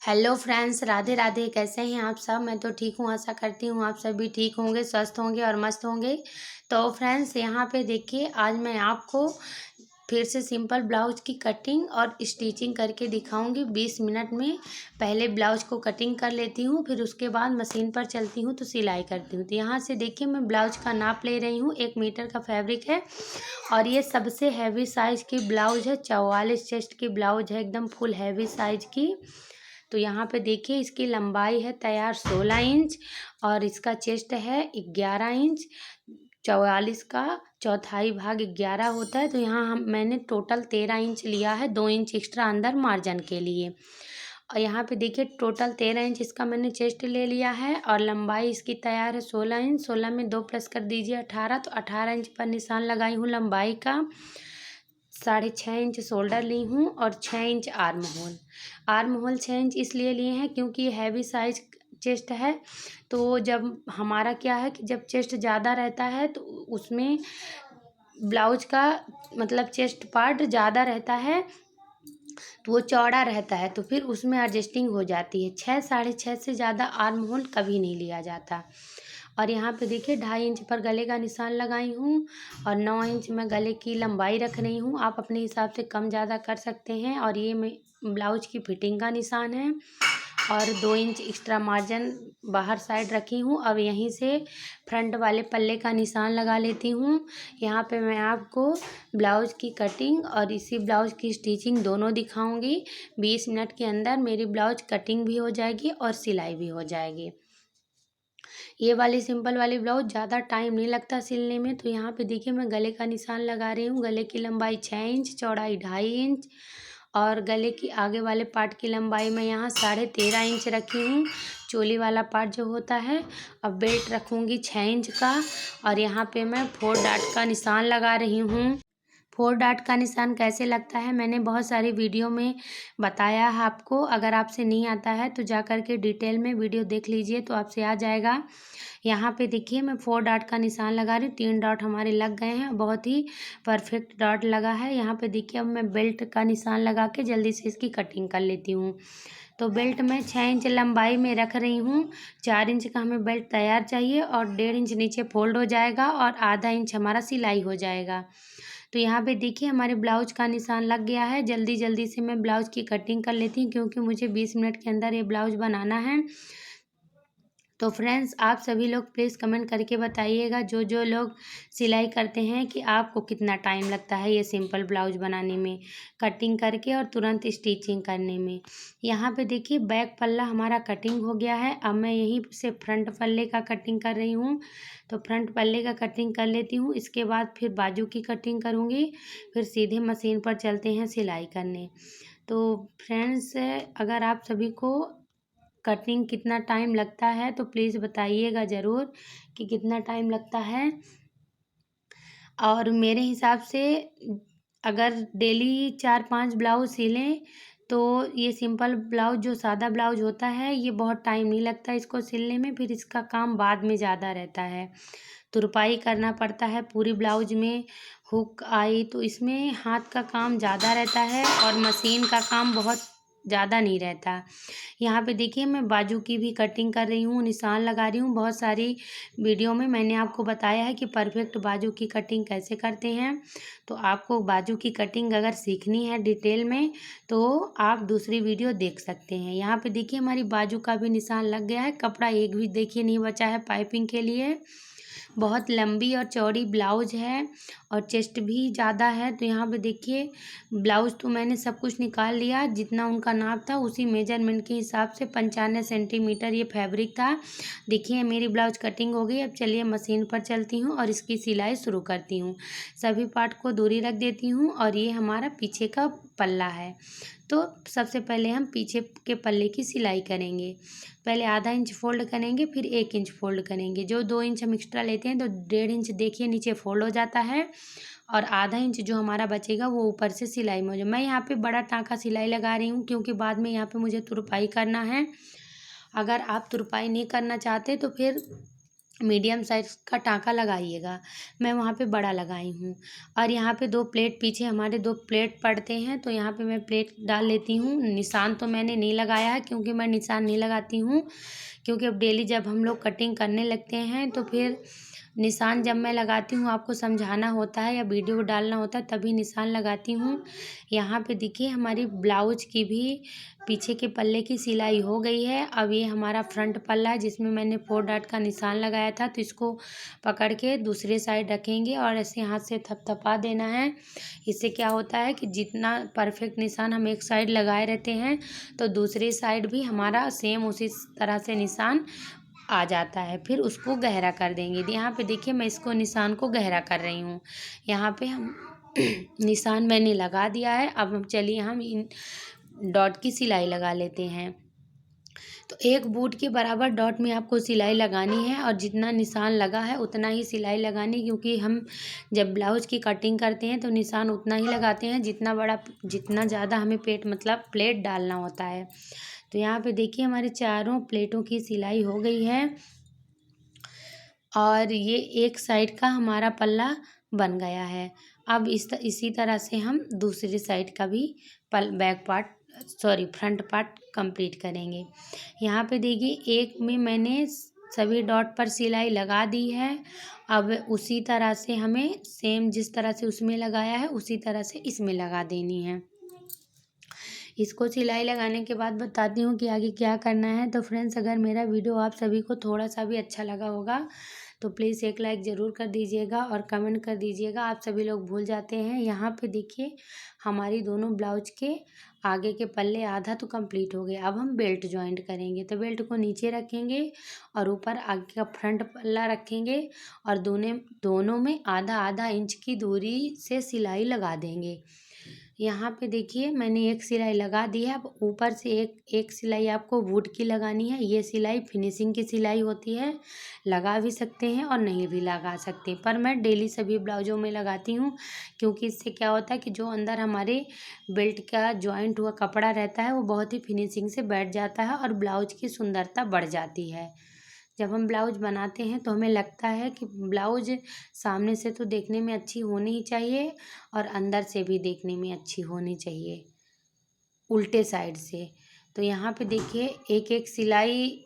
Hello friends, Radhe Radhe. कैसे हैं आप सब? मैं तो ठीक हूँ। आशा करती हूँ आप सभी ठीक होंगे, स्वस्थ होंगे और मस्त होंगे। तो फ्रेंड्स, यहाँ पे देखिए, आज मैं आपको फिर से सिंपल ब्लाउज की कटिंग और स्टिचिंग करके दिखाऊंगी 20 मिनट में। पहले ब्लाउज को कटिंग कर लेती हूँ, फिर उसके बाद मशीन पर चलती हूँ तो सिलाई करती हूँ। तो यहाँ से देखिए, मैं ब्लाउज का नाप ले रही हूँ। 1 मीटर का फैब्रिक है और ये सबसे हैवी साइज़ की ब्लाउज है। 44 चेस्ट की ब्लाउज है, एकदम फुल हैवी साइज़ की। तो यहाँ पे देखिए, इसकी लंबाई है तैयार 16 इंच और इसका चेस्ट है 11 इंच। 44 का चौथाई भाग 11 होता है। तो यहाँ मैंने टोटल 13 इंच लिया है, 2 इंच एक्स्ट्रा अंदर मार्जिन के लिए। और यहाँ पे देखिए, टोटल 13 इंच इसका मैंने चेस्ट ले लिया है और लंबाई इसकी तैयार है 16 इंच। 16 में 2 प्लस कर दीजिए 18। तो 18 इंच पर निशान लगाई हूँ लंबाई का। 6.5 इंच शोल्डर ली हूँ और 6 inch arm hole. Arm hole 6 inch इसलिए लिए हैं क्योंकि ये हैवी साइज चेस्ट है। तो जब हमारा क्या है कि जब चेस्ट ज़्यादा रहता है तो उसमें ब्लाउज का मतलब चेस्ट पार्ट ज़्यादा रहता है, तो वो चौड़ा रहता है, तो फिर उसमें एडजस्टिंग हो जाती है। 6 6.5 से ज़्यादा आर्म होल कभी नहीं लिया जाता। और यहाँ पे देखिए, 2.5 इंच पर गले का निशान लगाई हूँ और 9 इंच मैं गले की लंबाई रख रही हूँ। आप अपने हिसाब से कम ज़्यादा कर सकते हैं। और ये मैं ब्लाउज की फिटिंग का निशान है और 2 इंच एक्स्ट्रा मार्जिन बाहर साइड रखी हूँ। अब यहीं से फ्रंट वाले पल्ले का निशान लगा लेती हूँ। यहाँ पे मैं आपको ब्लाउज की कटिंग और इसी ब्लाउज की स्टिचिंग दोनों दिखाऊंगी। 20 मिनट के अंदर मेरी ब्लाउज कटिंग भी हो जाएगी और सिलाई भी हो जाएगी। ये वाली सिंपल वाली ब्लाउज ज़्यादा टाइम नहीं लगता सिलने में। तो यहाँ पे देखिए, मैं गले का निशान लगा रही हूँ। गले की लंबाई 6 इंच, चौड़ाई 2.5 इंच और गले की आगे वाले पार्ट की लंबाई मैं यहाँ 13.5 इंच रखी हूँ, चोली वाला पार्ट जो होता है। अब बेल्ट रखूँगी 6 इंच का और यहाँ पे मैं 4 डाट का निशान लगा रही हूँ। 4 डाट का निशान कैसे लगता है मैंने बहुत सारी वीडियो में बताया है आपको। अगर आपसे नहीं आता है तो जा कर के डिटेल में वीडियो देख लीजिए तो आपसे आ जाएगा। यहाँ पे देखिए, मैं 4 डॉट का निशान लगा रही हूँ। 3 डॉट हमारे लग गए हैं, बहुत ही परफेक्ट डॉट लगा है। यहाँ पे देखिए, अब मैं बेल्ट का निशान लगा के जल्दी से इसकी कटिंग कर लेती हूँ। तो बेल्ट मैं 6 इंच लंबाई में रख रही हूँ। 4 इंच का हमें बेल्ट तैयार चाहिए और 1.5 इंच नीचे फोल्ड हो जाएगा और आधा इंच हमारा सिलाई हो जाएगा। तो यहाँ पे देखिए, हमारे ब्लाउज का निशान लग गया है। जल्दी जल्दी से मैं ब्लाउज की कटिंग कर लेती हूँ क्योंकि मुझे 20 मिनट के अंदर ये ब्लाउज बनाना है। तो फ्रेंड्स, आप सभी लोग प्लीज़ कमेंट करके बताइएगा, जो जो लोग सिलाई करते हैं, कि आपको कितना टाइम लगता है ये सिंपल ब्लाउज बनाने में, कटिंग करके और तुरंत स्टिचिंग करने में। यहाँ पे देखिए, बैक पल्ला हमारा कटिंग हो गया है। अब मैं यहीं से फ्रंट पल्ले का कटिंग कर रही हूँ। तो फ्रंट पल्ले का कटिंग कर लेती हूँ, इसके बाद फिर बाजू की कटिंग करूँगी, फिर सीधे मशीन पर चलते हैं सिलाई करने। तो फ्रेंड्स, अगर आप सभी को कटिंग कितना टाइम लगता है तो प्लीज़ बताइएगा ज़रूर कि कितना टाइम लगता है। और मेरे हिसाब से अगर डेली 4-5 ब्लाउज सिलें तो ये सिंपल ब्लाउज जो सादा ब्लाउज होता है ये बहुत टाइम नहीं लगता इसको सिलने में। फिर इसका काम बाद में ज़्यादा रहता है, तुरपाई करना पड़ता है पूरी ब्लाउज में, हुक आई, तो इसमें हाथ का काम ज़्यादा रहता है और मशीन का काम बहुत ज़्यादा नहीं रहता। यहाँ पे देखिए, मैं बाजू की भी कटिंग कर रही हूँ, निशान लगा रही हूँ। बहुत सारी वीडियो में मैंने आपको बताया है कि परफेक्ट बाजू की कटिंग कैसे करते हैं। तो आपको बाजू की कटिंग अगर सीखनी है डिटेल में तो आप दूसरी वीडियो देख सकते हैं। यहाँ पे देखिए, हमारी बाजू का भी निशान लग गया है। कपड़ा एक भी देखिए नहीं बचा है पाइपिंग के लिए। बहुत लंबी और चौड़ी ब्लाउज है और चेस्ट भी ज़्यादा है। तो यहाँ पे देखिए, ब्लाउज तो मैंने सब कुछ निकाल लिया, जितना उनका नाप था उसी मेजरमेंट के हिसाब से 95 सेंटीमीटर ये फैब्रिक था। देखिए, मेरी ब्लाउज कटिंग हो गई। अब चलिए मशीन पर चलती हूँ और इसकी सिलाई शुरू करती हूँ। सभी पार्ट को दूरी रख देती हूँ और ये हमारा पीछे का पल्ला है। तो सबसे पहले हम पीछे के पल्ले की सिलाई करेंगे। पहले आधा इंच फोल्ड करेंगे, फिर 1 इंच फोल्ड करेंगे। जो 2 इंच हम एक्स्ट्रा लेते हैं तो 1.5 इंच देखिए नीचे फोल्ड हो जाता है और आधा इंच जो हमारा बचेगा वो ऊपर से सिलाई में हो जाए। मैं यहाँ पे बड़ा टाँका सिलाई लगा रही हूँ क्योंकि बाद में यहाँ पे मुझे तुरपाई करना है। अगर आप तुरपाई नहीं करना चाहते तो फिर मीडियम साइज़ का टाँका लगाइएगा। मैं वहाँ पे बड़ा लगाई हूँ। और यहाँ पे 2 प्लेट, पीछे हमारे 2 प्लेट पड़ते हैं, तो यहाँ पे मैं प्लेट डाल लेती हूँ। निशान तो मैंने नहीं लगाया है, क्योंकि मैं निशान नहीं लगाती हूँ, क्योंकि अब डेली जब हम लोग कटिंग करने लगते हैं तो फिर निशान जब मैं लगाती हूँ, आपको समझाना होता है या वीडियो डालना होता है तभी निशान लगाती हूँ। यहाँ पे देखिए हमारी ब्लाउज की भी पीछे के पल्ले की सिलाई हो गई है। अब ये हमारा फ्रंट पल्ला है, जिसमें मैंने 4 डॉट का निशान लगाया था, तो इसको पकड़ के दूसरे साइड रखेंगे और ऐसे हाथ से थपथपा देना है। इससे क्या होता है कि जितना परफेक्ट निशान हम एक साइड लगाए रहते हैं, तो दूसरी साइड भी हमारा सेम उसी तरह से निशान आ जाता है। फिर उसको गहरा कर देंगे। यहाँ पे देखिए मैं इसको निशान को गहरा कर रही हूँ। यहाँ पे हम निशान मैंने लगा दिया है। अब हम चलिए हम इन डॉट की सिलाई लगा लेते हैं। तो एक बूट के बराबर डॉट में आपको सिलाई लगानी है, और जितना निशान लगा है उतना ही सिलाई लगानी, क्योंकि हम जब ब्लाउज की कटिंग करते हैं तो निशान उतना ही लगाते हैं जितना ज़्यादा हमें प्लेट डालना होता है। तो यहाँ पे देखिए हमारे चारों प्लेटों की सिलाई हो गई है, और ये एक साइड का हमारा पल्ला बन गया है। अब इसी तरह से हम दूसरी साइड का भी फ्रंट पार्ट कंप्लीट करेंगे। यहाँ पे देखिए एक में मैंने सभी डॉट पर सिलाई लगा दी है। अब उसी तरह से हमें सेम जिस तरह से उसमें लगाया है उसी तरह से इसमें लगा देनी है। इसको सिलाई लगाने के बाद बताती हूँ कि आगे क्या करना है। तो फ्रेंड्स, अगर मेरा वीडियो आप सभी को थोड़ा सा भी अच्छा लगा होगा तो प्लीज़ एक लाइक ज़रूर कर दीजिएगा और कमेंट कर दीजिएगा। आप सभी लोग भूल जाते हैं। यहाँ पे देखिए हमारी दोनों ब्लाउज के आगे के पल्ले आधा तो कंप्लीट हो गए। अब हम बेल्ट जॉइंट करेंगे। तो बेल्ट को नीचे रखेंगे और ऊपर आगे का फ्रंट पल्ला रखेंगे, और दोनों में आधा आधा इंच की दूरी से सिलाई लगा देंगे। यहाँ पे देखिए मैंने एक सिलाई लगा दी है। अब ऊपर से एक सिलाई आपको वुड की लगानी है। ये सिलाई फिनिशिंग की सिलाई होती है, लगा भी सकते हैं और नहीं भी लगा सकते, पर मैं डेली सभी ब्लाउजों में लगाती हूँ, क्योंकि इससे क्या होता है कि जो अंदर हमारे बेल्ट का जॉइंट हुआ कपड़ा रहता है वो बहुत ही फिनिशिंग से बैठ जाता है और ब्लाउज की सुंदरता बढ़ जाती है। जब हम ब्लाउज बनाते हैं तो हमें लगता है कि ब्लाउज सामने से तो देखने में अच्छी होनी ही चाहिए और अंदर से भी देखने में अच्छी होनी चाहिए, उल्टे साइड से। तो यहाँ पे देखिए एक एक सिलाई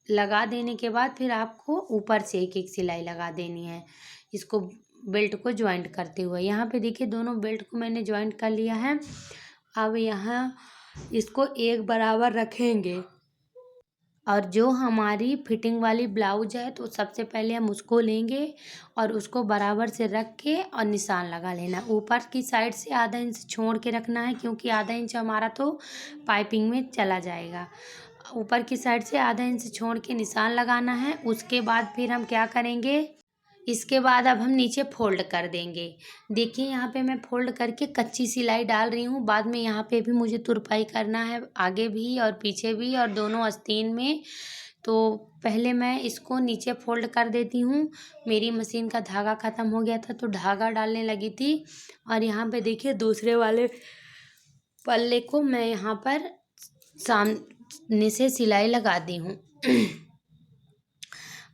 लगा देने के बाद फिर आपको ऊपर से एक एक सिलाई लगा देनी है, इसको बेल्ट को ज्वाइंट करते हुए। यहाँ पे देखिए दोनों बेल्ट को मैंने ज्वाइंट कर लिया है। अब यहाँ इसको एक बराबर रखेंगे, और जो हमारी फिटिंग वाली ब्लाउज है तो सबसे पहले हम उसको लेंगे और उसको बराबर से रख के और निशान लगा लेना। ऊपर की साइड से आधा इंच छोड़ के रखना है, क्योंकि आधा इंच हमारा तो पाइपिंग में चला जाएगा। ऊपर की साइड से आधा इंच छोड़ के निशान लगाना है। उसके बाद फिर हम क्या करेंगे, इसके बाद अब हम नीचे फोल्ड कर देंगे। देखिए यहाँ पे मैं फोल्ड करके कच्ची सिलाई डाल रही हूँ। बाद में यहाँ पे भी मुझे तुरपाई करना है, आगे भी और पीछे भी और दोनों आस्तीन में। तो पहले मैं इसको नीचे फोल्ड कर देती हूँ। मेरी मशीन का धागा ख़त्म हो गया था तो धागा डालने लगी थी, और यहाँ पे देखिए दूसरे वाले पल्ले को मैं यहाँ पर सामने से सिलाई लगा दी हूँ।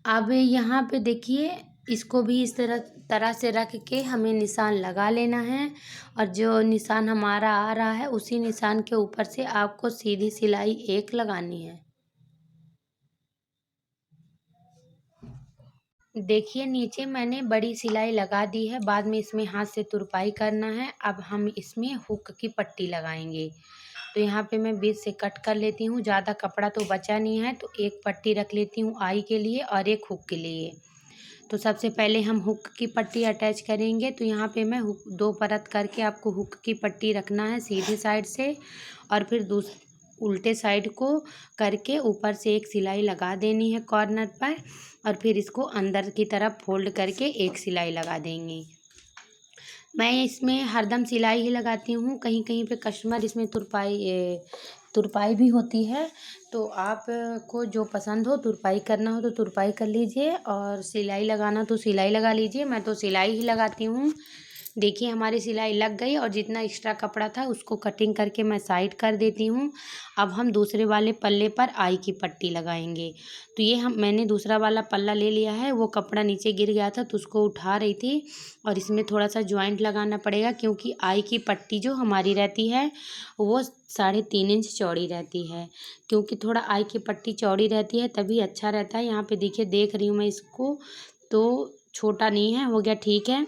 अब यहाँ पे देखिए इसको भी इस तरह से रख के हमें निशान लगा लेना है, और जो निशान हमारा आ रहा है उसी निशान के ऊपर से आपको सीधी सिलाई एक लगानी है। देखिए नीचे मैंने बड़ी सिलाई लगा दी है। बाद में इसमें हाथ से तुरपाई करना है। अब हम इसमें हुक की पट्टी लगाएंगे। तो यहाँ पे मैं बीच से कट कर लेती हूँ। ज़्यादा कपड़ा तो बचा नहीं है, तो एक पट्टी रख लेती हूँ आई के लिए और एक हुक के लिए। तो सबसे पहले हम हुक की पट्टी अटैच करेंगे। तो यहाँ पे मैं हुक 2 परत करके आपको हुक की पट्टी रखना है सीधी साइड से, और फिर उल्टे साइड को करके ऊपर से एक सिलाई लगा देनी है कॉर्नर पर, और फिर इसको अंदर की तरफ फोल्ड करके एक सिलाई लगा देंगे। मैं इसमें हरदम सिलाई ही लगाती हूँ। कहीं कहीं पे कस्टमर इसमें तुरपाई भी होती है। तो आप को जो पसंद हो, तुरपाई करना हो तो तुरपाई कर लीजिए और सिलाई लगाना तो सिलाई लगा लीजिए। मैं तो सिलाई ही लगाती हूँ। देखिए हमारी सिलाई लग गई और जितना एक्स्ट्रा कपड़ा था उसको कटिंग करके मैं साइड कर देती हूँ। अब हम दूसरे वाले पल्ले पर आई की पट्टी लगाएंगे। तो ये मैंने दूसरा वाला पल्ला ले लिया है, वो कपड़ा नीचे गिर गया था तो उसको उठा रही थी और इसमें थोड़ा सा जॉइंट लगाना पड़ेगा क्योंकि आई की पट्टी जो हमारी रहती है वो 3.5 इंच चौड़ी रहती है। क्योंकि थोड़ा आई की पट्टी चौड़ी रहती है तभी अच्छा रहता है। यहाँ पे देखिए देख रही हूँ मैं इसको, तो छोटा नहीं है, हो गया ठीक है।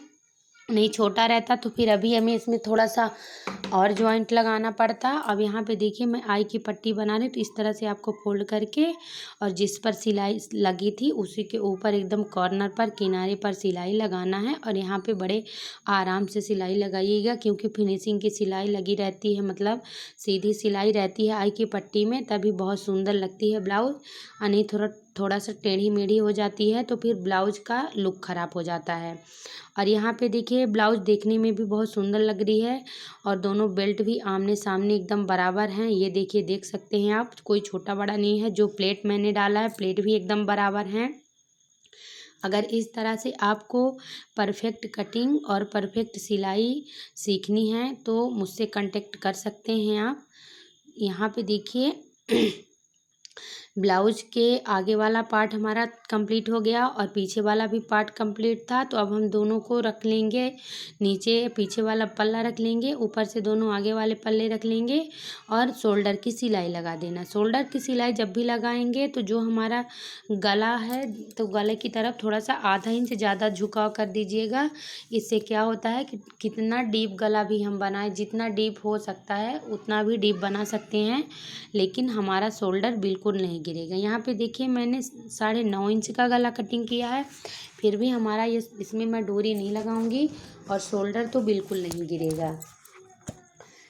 नहीं छोटा रहता तो फिर अभी हमें इसमें थोड़ा सा और जॉइंट लगाना पड़ता। अब यहाँ पे देखिए मैं आई की पट्टी बना रही हूँ, तो इस तरह से आपको फोल्ड करके और जिस पर सिलाई लगी थी उसी के ऊपर एकदम कॉर्नर पर किनारे पर सिलाई लगाना है। और यहाँ पे बड़े आराम से सिलाई लगाइएगा क्योंकि फिनिशिंग की सिलाई लगी रहती है, मतलब सीधी सिलाई रहती है आई की पट्टी में, तभी बहुत सुंदर लगती है ब्लाउज। और नहीं थोड़ा सा टेढ़ी मेढ़ी हो जाती है तो फिर ब्लाउज का लुक ख़राब हो जाता है। और यहाँ पे देखिए ब्लाउज देखने में भी बहुत सुंदर लग रही है और दोनों बेल्ट भी आमने सामने एकदम बराबर हैं। ये देखिए देख सकते हैं आप, कोई छोटा बड़ा नहीं है। जो प्लेट मैंने डाला है प्लेट भी एकदम बराबर हैं। अगर इस तरह से आपको परफेक्ट कटिंग और परफेक्ट सिलाई सीखनी है तो मुझसे कांटेक्ट कर सकते हैं आप। यहाँ पे देखिए ब्लाउज के आगे वाला पार्ट हमारा कंप्लीट हो गया और पीछे वाला भी पार्ट कंप्लीट था। तो अब हम दोनों को रख लेंगे, नीचे पीछे वाला पल्ला रख लेंगे, ऊपर से दोनों आगे वाले पल्ले रख लेंगे और शोल्डर की सिलाई लगा देना। शोल्डर की सिलाई जब भी लगाएंगे तो जो हमारा गला है तो गले की तरफ थोड़ा सा आधा इंच ज़्यादा झुकाव कर दीजिएगा। इससे क्या होता है कि कितना डीप गला भी हम बनाए, जितना डीप हो सकता है उतना भी डीप बना सकते हैं, लेकिन हमारा शोल्डर बिल्कुल नहीं गिरेगा। यहाँ पे देखिए मैंने 9.5 इंच का गला कटिंग किया है, फिर भी हमारा ये इसमें मैं डोरी नहीं लगाऊंगी और शोल्डर तो बिल्कुल नहीं गिरेगा।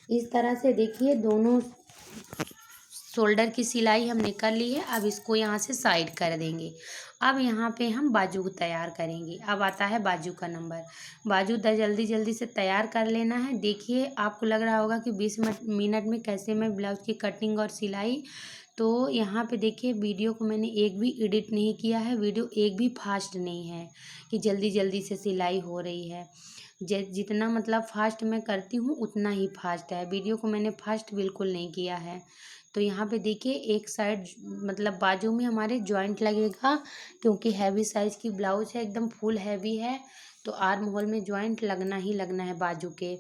इस तरह से देखिए दोनों शोल्डर की सिलाई हमने कर ली है। अब इसको यहाँ से साइड कर देंगे। अब यहाँ पे हम बाजू को तैयार करेंगे। अब आता है बाजू का नंबर। बाजू जल्दी जल्दी से तैयार कर लेना है। देखिए आपको लग रहा होगा कि 20 मिनट में कैसे मैं ब्लाउज की कटिंग और सिलाई, तो यहाँ पे देखिए वीडियो को मैंने एक भी एडिट नहीं किया है, वीडियो एक भी फास्ट नहीं है कि जल्दी जल्दी से सिलाई हो रही है। जितना मतलब फास्ट मैं करती हूँ उतना ही फास्ट है, वीडियो को मैंने फास्ट बिल्कुल नहीं किया है। तो यहाँ पे देखिए एक साइड मतलब बाजू में हमारे जॉइंट लगेगा क्योंकि हैवी साइज़ की ब्लाउज है, एकदम फुल हैवी है, तो आर्म होल में जॉइंट लगना ही लगना है बाजू के।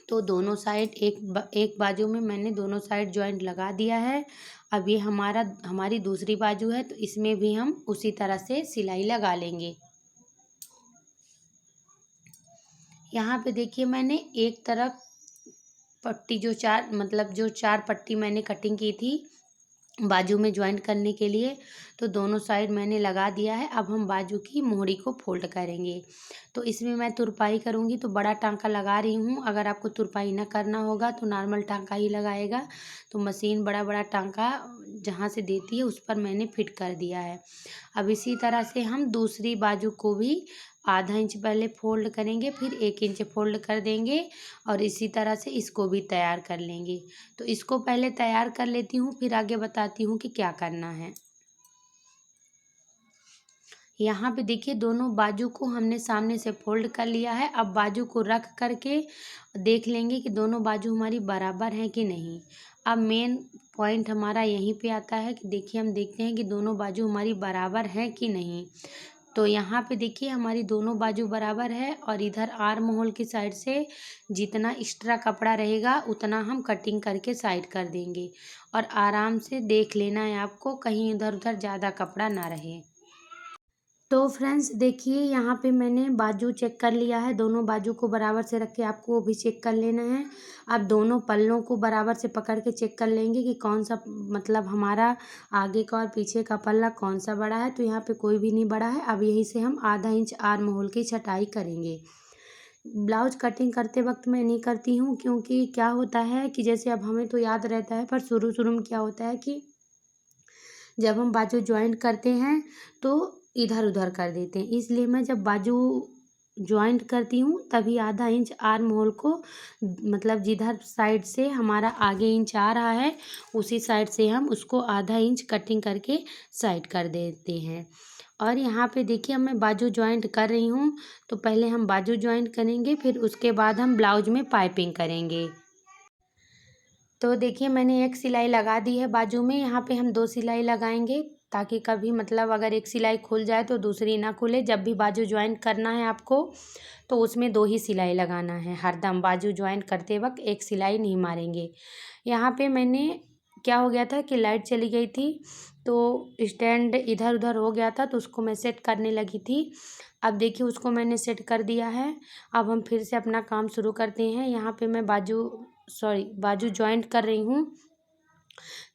तो दोनों साइड एक बाजू में मैंने दोनों साइड जॉइंट लगा दिया है। अब ये हमारी दूसरी बाजू है तो इसमें भी हम उसी तरह से सिलाई लगा लेंगे। यहाँ पे देखिए मैंने एक तरफ पट्टी जो चार पट्टी मैंने कटिंग की थी बाजू में ज्वाइंट करने के लिए, तो दोनों साइड मैंने लगा दिया है। अब हम बाजू की मोहरी को फोल्ड करेंगे। तो इसमें मैं तुरपाई करूँगी तो बड़ा टांका लगा रही हूँ। अगर आपको तुरपाई ना करना होगा तो नॉर्मल टांका ही लगाएगा। तो मशीन बड़ा बड़ा टांका जहाँ से देती है उस पर मैंने फिट कर दिया है। अब इसी तरह से हम दूसरी बाजू को भी आधा इंच पहले फोल्ड करेंगे, फिर 1 इंच फोल्ड कर देंगे और इसी तरह से इसको भी तैयार कर लेंगे। तो इसको पहले तैयार कर लेती हूँ, फिर आगे बताती हूँ कि क्या करना है। यहाँ पे देखिए दोनों बाजू को हमने सामने से फोल्ड कर लिया है। अब बाजू को रख करके देख लेंगे कि दोनों बाजू हमारी बराबर हैं कि नहीं। अब मेन पॉइंट हमारा यहीं पे आता है कि देखिए हम देखते हैं कि दोनों बाजू हमारी बराबर हैं कि नहीं। तो यहाँ पे देखिए हमारी दोनों बाजू बराबर है और इधर आर्म होल की साइड से जितना एक्स्ट्रा कपड़ा रहेगा उतना हम कटिंग करके साइड कर देंगे। और आराम से देख लेना है आपको, कहीं इधर उधर ज़्यादा कपड़ा ना रहे। तो फ्रेंड्स देखिए यहाँ पे मैंने बाजू चेक कर लिया है, दोनों बाजू को बराबर से रख के आपको वो भी चेक कर लेना है। अब दोनों पल्लों को बराबर से पकड़ के चेक कर लेंगे कि कौन सा मतलब हमारा आगे का और पीछे का पल्ला कौन सा बड़ा है। तो यहाँ पे कोई भी नहीं बड़ा है। अब यहीं से हम आधा इंच आर्म होल की छटाई करेंगे। ब्लाउज कटिंग करते वक्त मैं नहीं करती हूँ क्योंकि क्या होता है कि जैसे अब हमें तो याद रहता है, पर शुरू शुरू में क्या होता है कि जब हम बाजू ज्वाइंट करते हैं तो इधर उधर कर देते हैं। इसलिए मैं जब बाजू ज्वाइंट करती हूँ तभी आधा इंच आर्म होल को मतलब जिधर साइड से हमारा आगे इंच आ रहा है उसी साइड से हम उसको आधा इंच कटिंग करके साइड कर देते हैं। और यहाँ पे देखिए अब मैं बाजू जॉइंट कर रही हूँ। तो पहले हम बाजू जॉइंट करेंगे, फिर उसके बाद हम ब्लाउज में पाइपिंग करेंगे। तो देखिए मैंने एक सिलाई लगा दी है बाजू में। यहाँ पे हम 2 सिलाई लगाएंगे, ताकि कभी मतलब अगर एक सिलाई खुल जाए तो दूसरी ना खुले। जब भी बाजू ज्वाइंट करना है आपको, तो उसमें 2 ही सिलाई लगाना है हरदम। बाजू ज्वाइंट करते वक्त एक सिलाई नहीं मारेंगे। यहाँ पे मैंने क्या हो गया था कि लाइट चली गई थी, तो स्टैंड इधर उधर हो गया था, तो उसको मैं सेट करने लगी थी। अब देखिए उसको मैंने सेट कर दिया है। अब हम फिर से अपना काम शुरू करते हैं। यहाँ पे मैं बाजू जॉइंट कर रही हूँ।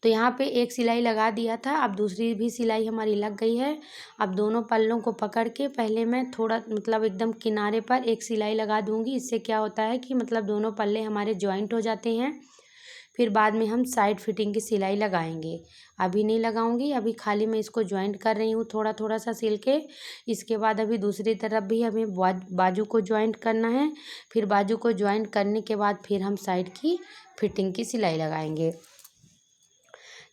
तो यहाँ पे एक सिलाई लगा दिया था, अब दूसरी भी सिलाई हमारी लग गई है। अब दोनों पल्लों को पकड़ के पहले मैं थोड़ा मतलब एकदम किनारे पर एक सिलाई लगा दूँगी। इससे क्या होता है कि मतलब दोनों पल्ले हमारे जॉइंट हो जाते हैं। फिर बाद में हम साइड फिटिंग की सिलाई लगाएंगे। अभी नहीं लगाऊंगी, अभी खाली मैं इसको जॉइंट कर रही हूँ थोड़ा थोड़ा सा सिल के। इसके बाद अभी दूसरी तरफ भी हमें बाजू को जॉइंट करना है। फिर बाजू को जॉइंट करने के बाद फिर हम साइड की फिटिंग की सिलाई लगाएंगे।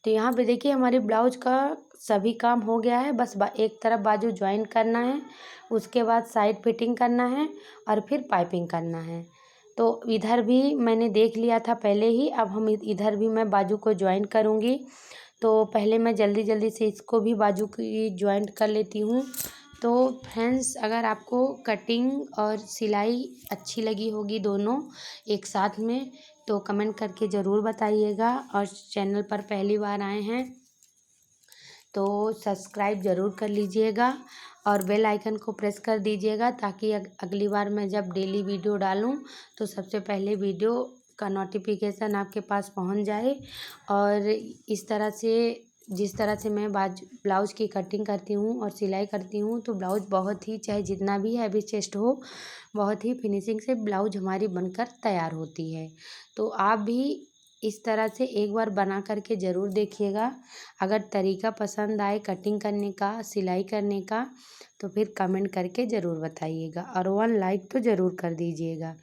तो यहाँ पे देखिए हमारे ब्लाउज का सभी काम हो गया है। बस एक तरफ बाजू ज्वाइन करना है, उसके बाद साइड फिटिंग करना है और फिर पाइपिंग करना है। तो इधर भी मैंने देख लिया था पहले ही। अब हम इधर भी मैं बाजू को ज्वाइन करूँगी। तो पहले मैं जल्दी जल्दी से इसको भी बाजू की ज्वाइंट कर लेती हूँ। तो फ्रेंड्स, अगर आपको कटिंग और सिलाई अच्छी लगी होगी दोनों एक साथ में, तो कमेंट करके ज़रूर बताइएगा। और चैनल पर पहली बार आए हैं तो सब्सक्राइब ज़रूर कर लीजिएगा और बेल आइकन को प्रेस कर दीजिएगा, ताकि अगली बार मैं जब डेली वीडियो डालूं तो सबसे पहले वीडियो का नोटिफिकेशन आपके पास पहुंच जाए। और इस तरह से जिस तरह से मैं ब्लाउज़ की कटिंग करती हूँ और सिलाई करती हूँ, तो ब्लाउज़ बहुत ही, चाहे जितना भी हैवी चेस्ट हो, बहुत ही फिनिशिंग से ब्लाउज हमारी बनकर तैयार होती है। तो आप भी इस तरह से एक बार बना करके ज़रूर देखिएगा। अगर तरीका पसंद आए कटिंग करने का, सिलाई करने का, तो फिर कमेंट करके ज़रूर बताइएगा और 1 लाइक तो ज़रूर कर दीजिएगा।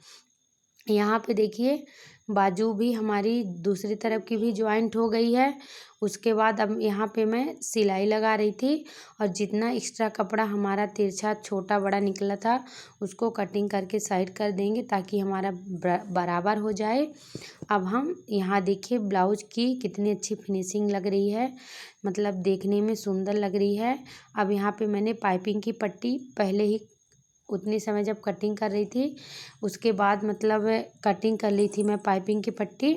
यहाँ पे देखिए बाजू भी हमारी दूसरी तरफ की भी ज्वाइंट हो गई है। उसके बाद अब यहाँ पे मैं सिलाई लगा रही थी, और जितना एक्स्ट्रा कपड़ा हमारा तिरछा छोटा बड़ा निकला था उसको कटिंग करके साइड कर देंगे, ताकि हमारा बराबर हो जाए। अब हम यहाँ देखिए ब्लाउज की कितनी अच्छी फिनिशिंग लग रही है, मतलब देखने में सुंदर लग रही है। अब यहाँ पे मैंने पाइपिंग की पट्टी पहले ही उतनी समय जब कटिंग कर रही थी, उसके बाद मतलब कटिंग कर ली थी मैं पाइपिंग की पट्टी।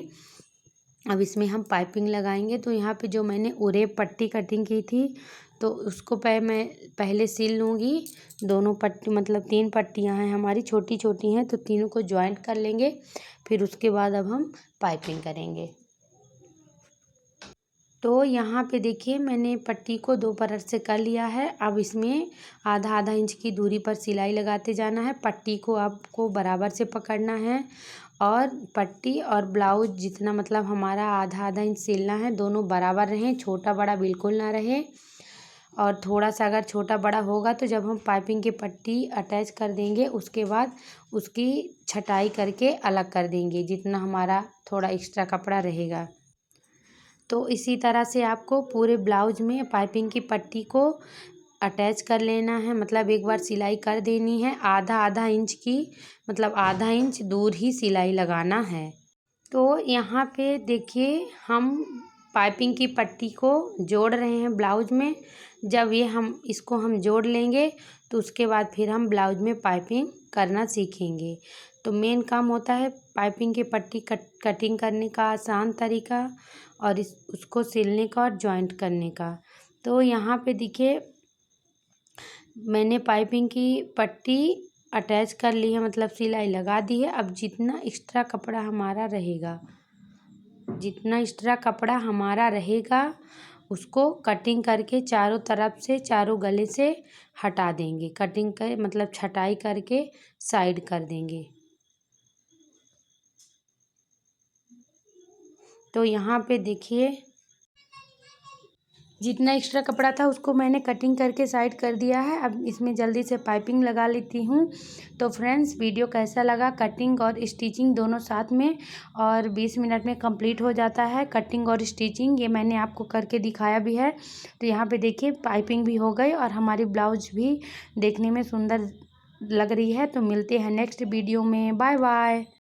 अब इसमें हम पाइपिंग लगाएंगे। तो यहाँ पे जो मैंने उरे पट्टी कटिंग की थी, तो उसको मैं पहले सिल लूँगी। दोनों पट्टी मतलब 3 पट्टियाँ हैं हमारी, छोटी छोटी हैं, तो तीनों को ज्वाइंट कर लेंगे। फिर उसके बाद अब हम पाइपिंग करेंगे। तो यहाँ पे देखिए मैंने पट्टी को 2 परत से कर लिया है। अब इसमें आधा आधा इंच की दूरी पर सिलाई लगाते जाना है। पट्टी को आपको बराबर से पकड़ना है, और पट्टी और ब्लाउज जितना मतलब हमारा आधा आधा इंच सिलना है, दोनों बराबर रहें, छोटा बड़ा बिल्कुल ना रहे। और थोड़ा सा अगर छोटा बड़ा होगा तो जब हम पाइपिंग की पट्टी अटैच कर देंगे, उसके बाद उसकी छटाई करके अलग कर देंगे, जितना हमारा थोड़ा एक्स्ट्रा कपड़ा रहेगा। तो इसी तरह से आपको पूरे ब्लाउज में पाइपिंग की पट्टी को अटैच कर लेना है, मतलब एक बार सिलाई कर देनी है आधा आधा इंच की, मतलब आधा इंच दूर ही सिलाई लगाना है। तो यहाँ पे देखिए हम पाइपिंग की पट्टी को जोड़ रहे हैं ब्लाउज में। जब ये हम इसको हम जोड़ लेंगे, तो उसके बाद फिर हम ब्लाउज में पाइपिंग करना सीखेंगे। तो मेन काम होता है पाइपिंग की पट्टी कटिंग करने का आसान तरीका, और उसको सिलने का और जॉइंट करने का। तो यहाँ पे देखिए मैंने पाइपिंग की पट्टी अटैच कर ली है, मतलब सिलाई लगा दी है। अब जितना एक्स्ट्रा कपड़ा हमारा रहेगा उसको कटिंग करके चारों तरफ से, चारों गले से हटा देंगे। कटिंग कर मतलब छटाई करके साइड कर देंगे। तो यहाँ पे देखिए जितना एक्स्ट्रा कपड़ा था उसको मैंने कटिंग करके साइड कर दिया है। अब इसमें जल्दी से पाइपिंग लगा लेती हूँ। तो फ्रेंड्स, वीडियो कैसा लगा? कटिंग और स्टिचिंग दोनों साथ में, और 20 मिनट में कंप्लीट हो जाता है कटिंग और स्टिचिंग। ये मैंने आपको करके दिखाया भी है। तो यहाँ पे देखिए पाइपिंग भी हो गई और हमारी ब्लाउज भी देखने में सुंदर लग रही है। तो मिलते हैं नेक्स्ट वीडियो में। Bye bye.